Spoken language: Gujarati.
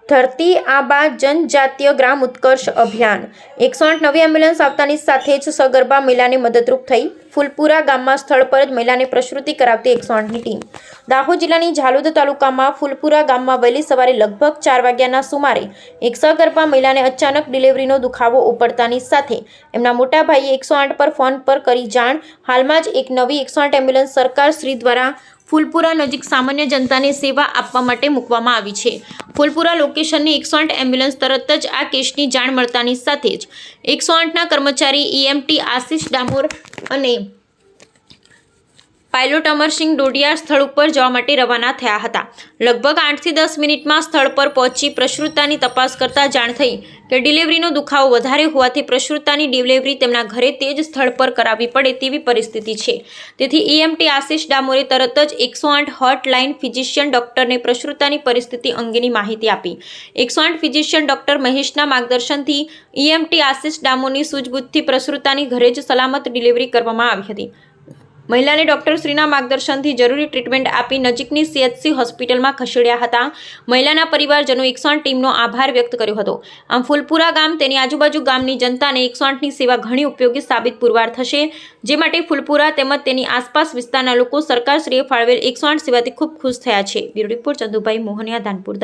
ધરતી આબા જનજાતીય ગ્રામ ઉત્કર્ષ અભિયાન 108 નવી એમ્બ્યુલન્સ આવતાની સાથે જ સગર્ભા મહિલાને મદદરૂપ થઈ ફૂલપુરા ગામમાં સ્થળ પર જ મહિલાને પ્રસૂતિ કરાવતી 108ની ટીમ। દાહોદ જિલ્લાની ઝાલોદ તાલુકામાં ફૂલપુરા ગામમાં વહેલી સવારે લગભગ 4 વાગ્યાના સુમારે એક સગર્ભા મહિલાને અચાનક ડિલિવરીનો દુખાવો ઉપડતાની સાથે એમના મોટા ભાઈએ 108 પર ફોન પર કરી જાણ। હાલમાં જ એક નવી 108 એમ્બ્યુલન્સ સરકાર શ્રી દ્વારા ફૂલપુરા નજીક સામાન્ય જનતાને સેવા આપવા માટે મૂકવામાં આવી છે। ફૂલપુરા લોકેશનની 108 એમ્બ્યુલન્સ તરત જ આ કેસની જાણ મળતાની સાથે જ 108ના કર્મચારી EMT આશિષ ડામોર અને પાયલોટ અમરસિંહ ડોડિયા સ્થળ ઉપર જવા માટે રવાના થયા હતા। લગભગ 8 થી 10 મિનિટમાં સ્થળ પર પહોંચી પ્રસૂતાની તપાસ કરતા જાણ થઈ કે ડિલિવરીનો દુખાવો વધારે હોવાથી પ્રસૂતાની ડિલિવરી તેમના ઘરે તે જ સ્થળ પર કરાવવી પડે તેવી પરિસ્થિતિ છે। તેથી EMT આશિષ ડામોરે તરત જ 108 હોટલાઇન ફિઝિશિયન ડોક્ટરને પ્રસૂતાની પરિસ્થિતિ અંગેની માહિતી આપી। 108 ફિઝિશિયન ડોક્ટર મહેશના માર્ગદર્શનથી EMT આશિષ ડામોરની સૂઝબૂછથી પ્રસૂતાની ઘરે જ સલામત ડિલિવરી કરવામાં આવી હતી। મહિલાને ડોક્ટરશ્રીના માર્ગદર્શનથી જરૂરી ટ્રીટમેન્ટ આપી નજીકની CHC હોસ્પિટલમાં ખસેડ્યા હતા। મહિલાના પરિવારજનો 108 ટીમનો આભાર વ્યક્ત કર્યો હતો। આમ ફૂલપુરા ગામ તેની આજુબાજુ ગામની જનતાને 108ની સેવા ઘણી ઉપયોગી સાબિત પુરવાર થશે, જે માટે ફૂલપુરા તેમજ તેની આસપાસ વિસ્તારના લોકો સરકારશ્રીએ ફાળવેલ 108 સેવાથી ખૂબ ખુશ થયા છે। Bureau report Chandubhai Mohaniya, Dhanpur.